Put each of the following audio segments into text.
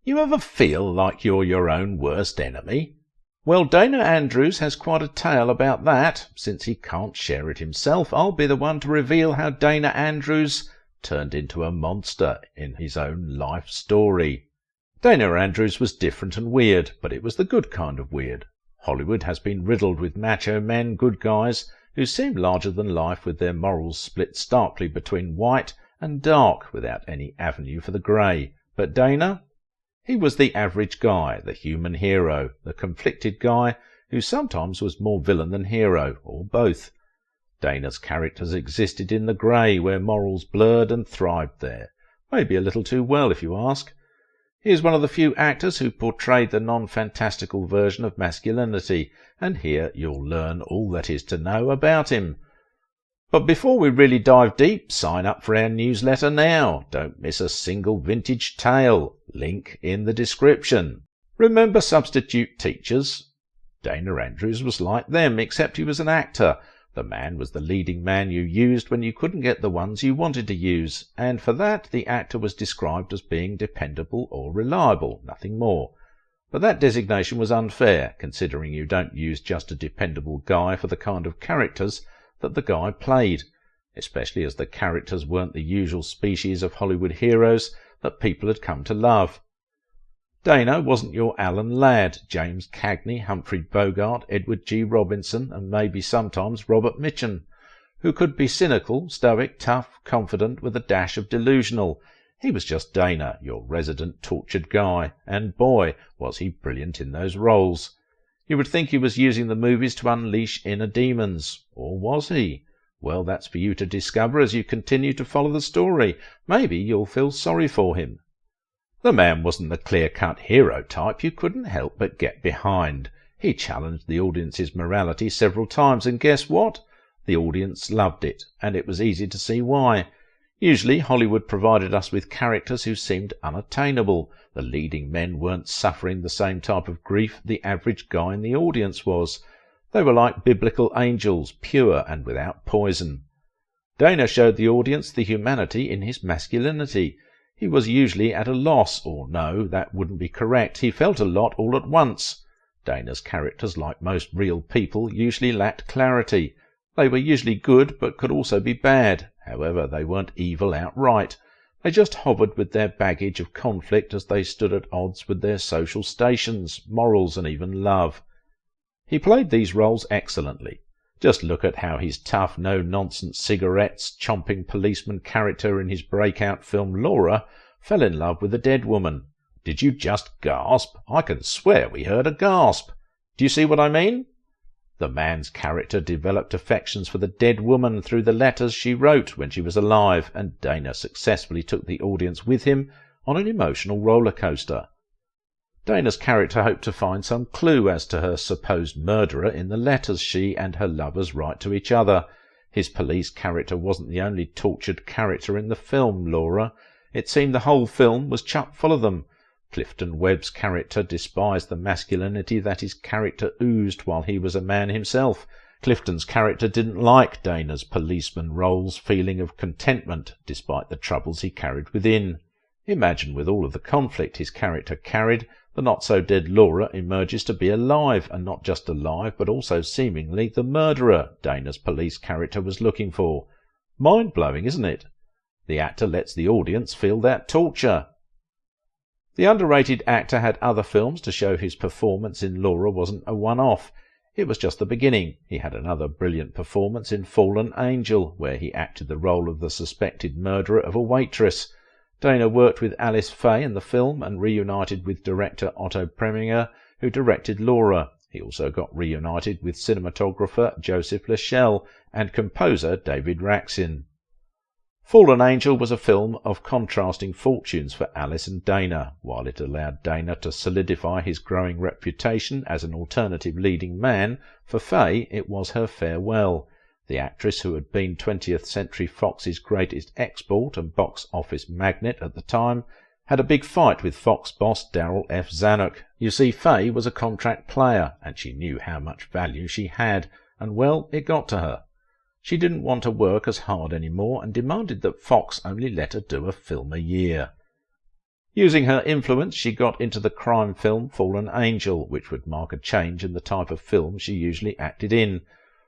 You ever feel like you're your own worst enemy? Well, Dana Andrews has quite a tale about that. Since he can't share it himself, I'll be the one to reveal how Dana Andrews turned into a monster in his own life story. Dana Andrews was different and weird, but it was the good kind of weird. Hollywood has been riddled with macho men, good guys, who seem larger than life with their morals split starkly between white and dark without any avenue for the grey. But Dana? He was the average guy, the human hero, the conflicted guy who sometimes was more villain than hero, or both. Dana's characters existed in the grey, where morals blurred and thrived there. Maybe a little too well, if you ask. He is one of the few actors who portrayed the non-fantastical version of masculinity, and here you'll learn all that is to know about him. But before we really dive deep, sign up for our newsletter now. Don't miss a single vintage tale. Link in the description. Remember substitute teachers? Dana Andrews was like them, except he was an actor. The man was the leading man you used when you couldn't get the ones you wanted to use, and for that the actor was described as being dependable or reliable, nothing more. But that designation was unfair, considering you don't use just a dependable guy for the kind of characters that the guy played, especially as the characters weren't the usual species of Hollywood heroes that people had come to love. Dana wasn't your Alan Ladd, James Cagney, Humphrey Bogart, Edward G. Robinson, and maybe sometimes Robert Mitchum, who could be cynical, stoic, tough, confident, with a dash of delusional. He was just Dana, your resident tortured guy, and boy, was he brilliant in those roles. You would think he was using the movies to unleash inner demons. Or was he? Well, that's for you to discover as you continue to follow the story. Maybe you'll feel sorry for him. The man wasn't the clear-cut hero type you couldn't help but get behind. He challenged the audience's morality several times, and guess what? The audience loved it, and it was easy to see why. Usually Hollywood provided us with characters who seemed unattainable. The leading men weren't suffering the same type of grief the average guy in the audience was. They were like biblical angels, pure and without poison. Dana showed the audience the humanity in his masculinity. He was usually at a loss, or no, that wouldn't be correct. He felt a lot all at once. Dana's characters, like most real people, usually lacked clarity. They were usually good, but could also be bad. However, they weren't evil outright. They just hovered with their baggage of conflict as they stood at odds with their social stations, morals, and even love. He played these roles excellently. Just look at how his tough, no-nonsense cigarettes, chomping policeman character in his breakout film Laura fell in love with a dead woman. Did you just gasp? I can swear we heard a gasp. Do you see what I mean? The man's character developed affections for the dead woman through the letters she wrote when she was alive, and Dana successfully took the audience with him on an emotional roller coaster. Dana's character hoped to find some clue as to her supposed murderer in the letters she and her lovers write to each other. His police character wasn't the only tortured character in the film Laura. It seemed the whole film was chock full of them. Clifton Webb's character despised the masculinity that his character oozed while he was a man himself. Clifton's character didn't like Dana's policeman role's feeling of contentment despite the troubles he carried within. Imagine with all of the conflict his character carried, the not-so-dead Laura emerges to be alive, and not just alive, but also seemingly the murderer Dana's police character was looking for. Mind-blowing, isn't it? The actor lets the audience feel that torture. The underrated actor had other films to show his performance in Laura wasn't a one-off. It was just the beginning. He had another brilliant performance in Fallen Angel, where he acted the role of the suspected murderer of a waitress. Dana worked with Alice Faye in the film and reunited with director Otto Preminger, who directed Laura. He also got reunited with cinematographer Joseph Lachelle and composer David Raksin. Fallen Angel was a film of contrasting fortunes for Alice and Dana. While it allowed Dana to solidify his growing reputation as an alternative leading man, for Faye it was her farewell. The actress, who had been 20th Century Fox's greatest export and box office magnet at the time, had a big fight with Fox boss Darryl F. Zanuck. You see, Faye was a contract player, and she knew how much value she had, and well, it got to her. She didn't want to work as hard anymore and demanded that Fox only let her do a film a year. Using her influence, she got into the crime film Fallen Angel, which would mark a change in the type of film she usually acted in.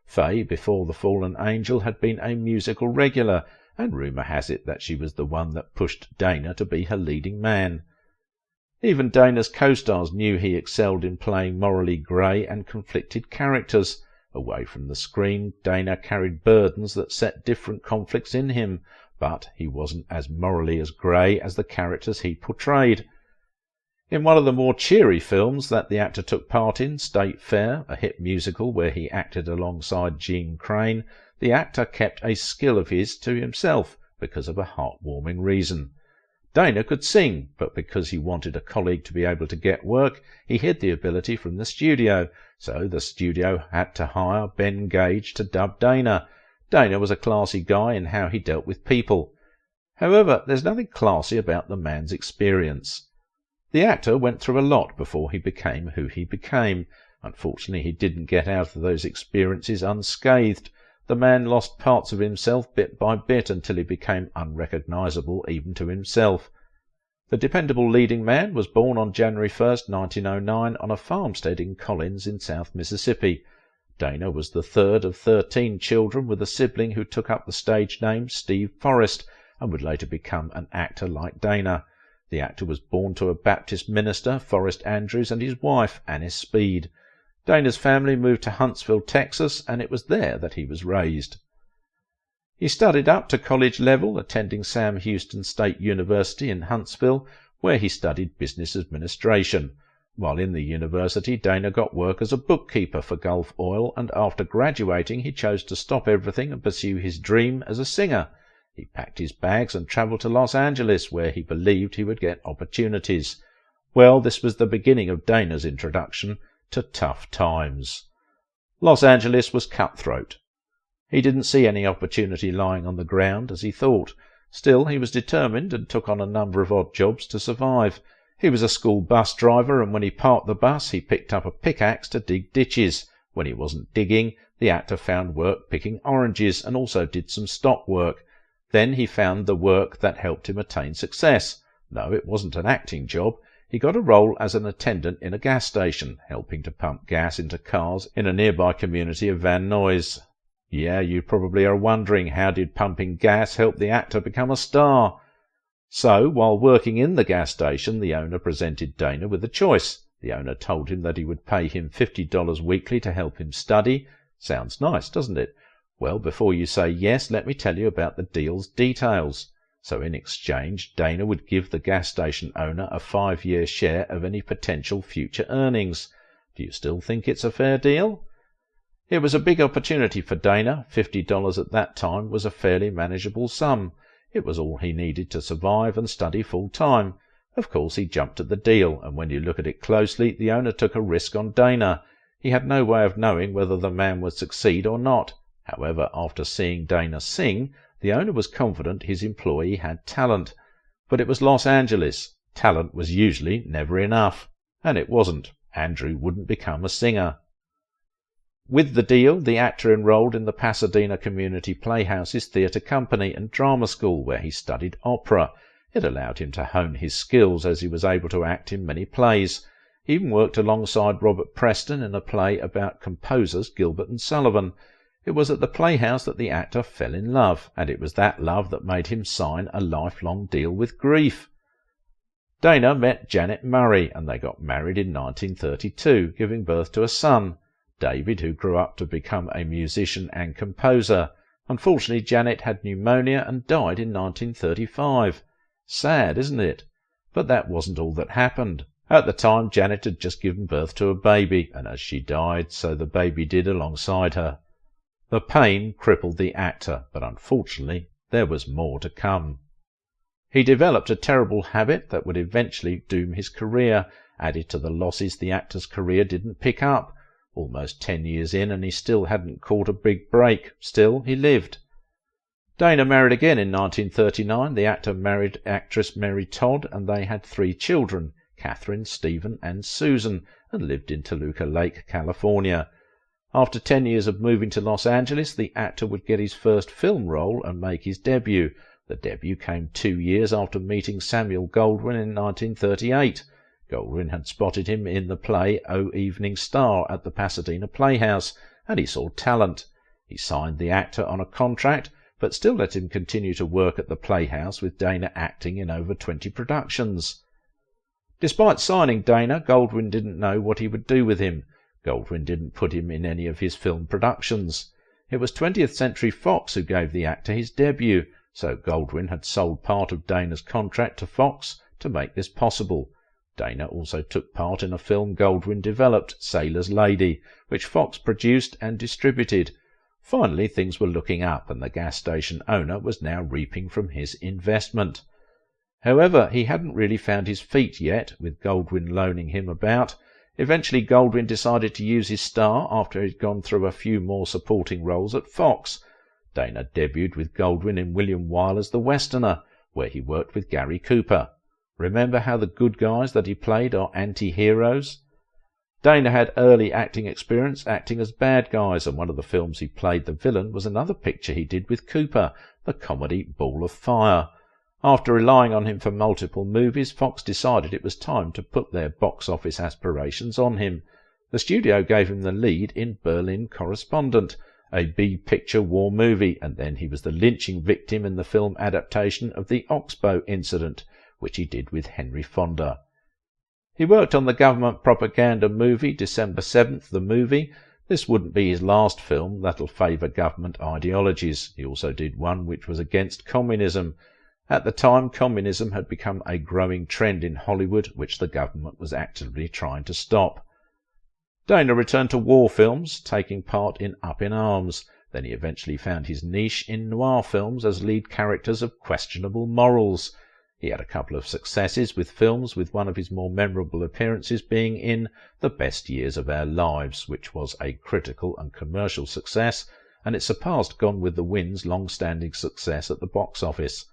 Faye, before The Fallen Angel, had been a musical regular, and rumour has it that she was the one that pushed Dana to be her leading man. Even Dana's co-stars knew he excelled in playing morally grey and conflicted characters. Away from the screen, Dana carried burdens that set different conflicts in him, but he wasn't as morally as grey as the characters he portrayed. In one of the more cheery films that the actor took part in, State Fair, a hit musical where he acted alongside Gene Crane, the actor kept a skill of his to himself because of a heartwarming reason. Dana could sing, but because he wanted a colleague to be able to get work, he hid the ability from the studio, so the studio had to hire Ben Gage to dub Dana. Dana was a classy guy in how he dealt with people. However, there's nothing classy about the man's experience. The actor went through a lot before he became who he became. Unfortunately, he didn't get out of those experiences unscathed. The man lost parts of himself bit by bit until he became unrecognisable even to himself. The dependable leading man was born on January 1st, 1909, on a farmstead in Collins in South Mississippi. Dana was the third of 13 children, with a sibling who took up the stage name Steve Forrest and would later become an actor like Dana. The actor was born to a Baptist minister, Forrest Andrews, and his wife, Annis Speed. Dana's family moved to Huntsville, Texas, and it was there that he was raised. He studied up to college level, attending Sam Houston State University in Huntsville, where he studied business administration. While in the university, Dana got work as a bookkeeper for Gulf Oil, and after graduating he chose to stop everything and pursue his dream as a singer. He packed his bags and travelled to Los Angeles, where he believed he would get opportunities. Well, this was the beginning of Dana's introduction to tough times. Los Angeles was cutthroat. He didn't see any opportunity lying on the ground, as he thought. Still, he was determined and took on a number of odd jobs to survive. He was a school bus driver, and when he parked the bus, he picked up a pickaxe to dig ditches. When he wasn't digging, the actor found work picking oranges and also did some stock work. Then he found the work that helped him attain success. No, it wasn't an acting job. He got a role as an attendant in a gas station, helping to pump gas into cars in a nearby community of Van Nuys. Yeah, you probably are wondering, how did pumping gas help the actor become a star? So, while working in the gas station, the owner presented Dana with a choice. The owner told him that he would pay him $50 weekly to help him study. Sounds nice, doesn't it? Well, before you say yes, let me tell you about the deal's details. So in exchange, Dana would give the gas station owner a 5-year share of any potential future earnings. Do you still think it's a fair deal? It was a big opportunity for Dana. $50 at that time was a fairly manageable sum. It was all he needed to survive and study full-time. Of course, he jumped at the deal, and when you look at it closely, the owner took a risk on Dana. He had no way of knowing whether the man would succeed or not. However, after seeing Dana sing, the owner was confident his employee had talent. But it was Los Angeles. Talent was usually never enough. And it wasn't. Andrew wouldn't become a singer. With the deal, the actor enrolled in the Pasadena Community Playhouse's theatre company and drama school, where he studied opera. It allowed him to hone his skills, as he was able to act in many plays. He even worked alongside Robert Preston in a play about composers Gilbert and Sullivan. It was at the Playhouse that the actor fell in love, and it was that love that made him sign a lifelong deal with grief. Dana met Janet Murray, and they got married in 1932, giving birth to a son, David, who grew up to become a musician and composer. Unfortunately, Janet had pneumonia and died in 1935. Sad, isn't it? But that wasn't all that happened. At the time, Janet had just given birth to a baby, and as she died, so the baby did alongside her. The pain crippled the actor, but unfortunately there was more to come. He developed a terrible habit that would eventually doom his career. Added to the losses, the actor's career didn't pick up. Almost 10 years in, and he still hadn't caught a big break. Still, he lived. Dana married again in 1939. The actor married actress Mary Todd, and they had 3 children, Catherine, Stephen, and Susan, and lived in Toluca Lake, California. After 10 years of moving to Los Angeles, the actor would get his first film role and make his debut. The debut came 2 years after meeting Samuel Goldwyn in 1938. Goldwyn had spotted him in the play O Evening Star at the Pasadena Playhouse, and he saw talent. He signed the actor on a contract, but still let him continue to work at the Playhouse, with Dana acting in over 20 productions. Despite signing Dana, Goldwyn didn't know what he would do with him. Goldwyn didn't put him in any of his film productions. It was 20th Century Fox who gave the actor his debut, so Goldwyn had sold part of Dana's contract to Fox to make this possible. Dana also took part in a film Goldwyn developed, Sailor's Lady, which Fox produced and distributed. Finally, things were looking up, and the gas station owner was now reaping from his investment. However, he hadn't really found his feet yet, with Goldwyn loaning him about. Eventually, Goldwyn decided to use his star after he'd gone through a few more supporting roles at Fox. Dana debuted with Goldwyn in William Wyler's The Westerner, where he worked with Gary Cooper. Remember how the good guys that he played are anti-heroes? Dana had early acting experience acting as bad guys, and one of the films he played the villain was another picture he did with Cooper, the comedy Ball of Fire. After relying on him for multiple movies, Fox decided it was time to put their box office aspirations on him. The studio gave him the lead in Berlin Correspondent, a B-picture war movie, and then he was the lynching victim in the film adaptation of the Oxbow incident, which he did with Henry Fonda. He worked on the government propaganda movie December 7th, the movie. This wouldn't be his last film that'll favour government ideologies. He also did one which was against communism. At the time, communism had become a growing trend in Hollywood, which the government was actively trying to stop. Dana returned to war films, taking part in Up in Arms. Then he eventually found his niche in noir films as lead characters of questionable morals. He had a couple of successes with films, with one of his more memorable appearances being in The Best Years of Our Lives, which was a critical and commercial success, and it surpassed Gone with the Wind's long-standing success at the box office.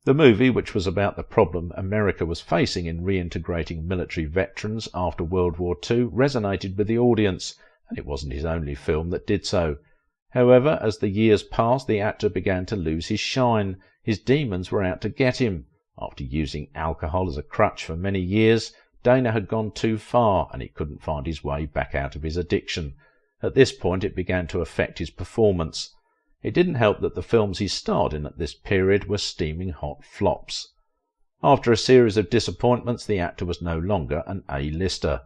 The movie, which was about the problem America was facing in reintegrating military veterans after World War II, resonated with the audience, and it wasn't his only film that did so. However, as the years passed, the actor began to lose his shine. His demons were out to get him. After using alcohol as a crutch for many years, Dana had gone too far, and he couldn't find his way back out of his addiction. At this point, it began to affect his performance. It didn't help that the films he starred in at this period were steaming hot flops. After a series of disappointments, the actor was no longer an A-lister.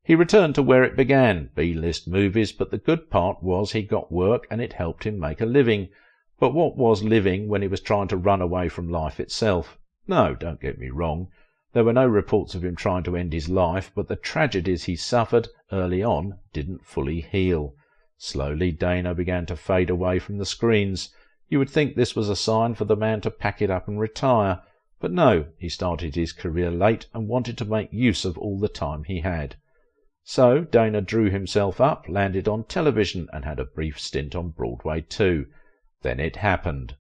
He returned to where it began, B-list movies, but the good part was he got work and it helped him make a living. But what was living when he was trying to run away from life itself? No, don't get me wrong. There were no reports of him trying to end his life, but the tragedies he suffered early on didn't fully heal. Slowly, Dana began to fade away from the screens. You would think this was a sign for the man to pack it up and retire. But no, he started his career late and wanted to make use of all the time he had. So Dana drew himself up, landed on television, and had a brief stint on Broadway too. Then it happened.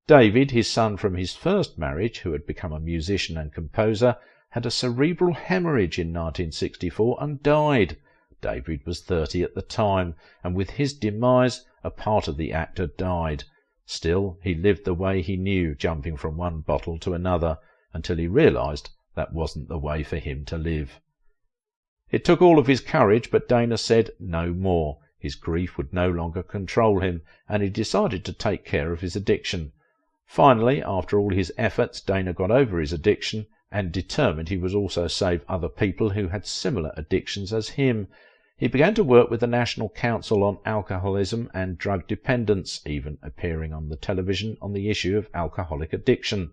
David, his son from his first marriage, who had become a musician and composer, had a cerebral hemorrhage in 1964 and died. David was 30 at the time, and with his demise, a part of the actor died. Still, he lived the way he knew, jumping from one bottle to another, until he realized that wasn't the way for him to live. It took all of his courage, but Dana said no more. His grief would no longer control him, and he decided to take care of his addiction. Finally, after all his efforts, Dana got over his addiction and determined he would also save other people who had similar addictions as him. He began to work with the National Council on Alcoholism and Drug Dependence, even appearing on the television on the issue of alcoholic addiction.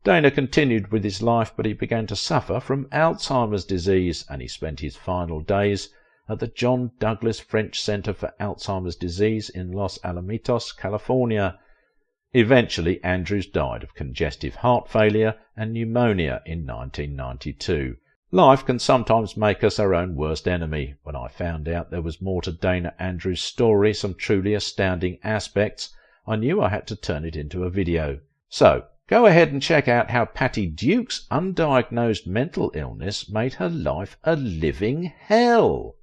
Dana continued with his life, but he began to suffer from Alzheimer's disease, and he spent his final days at the John Douglas French Center for Alzheimer's Disease in Los Alamitos, California. Eventually, Andrews died of congestive heart failure and pneumonia in 1992. Life can sometimes make us our own worst enemy. When I found out there was more to Dana Andrews' story, some truly astounding aspects, I knew I had to turn it into a video. So, go ahead and check out how Patty Duke's undiagnosed mental illness made her life a living hell.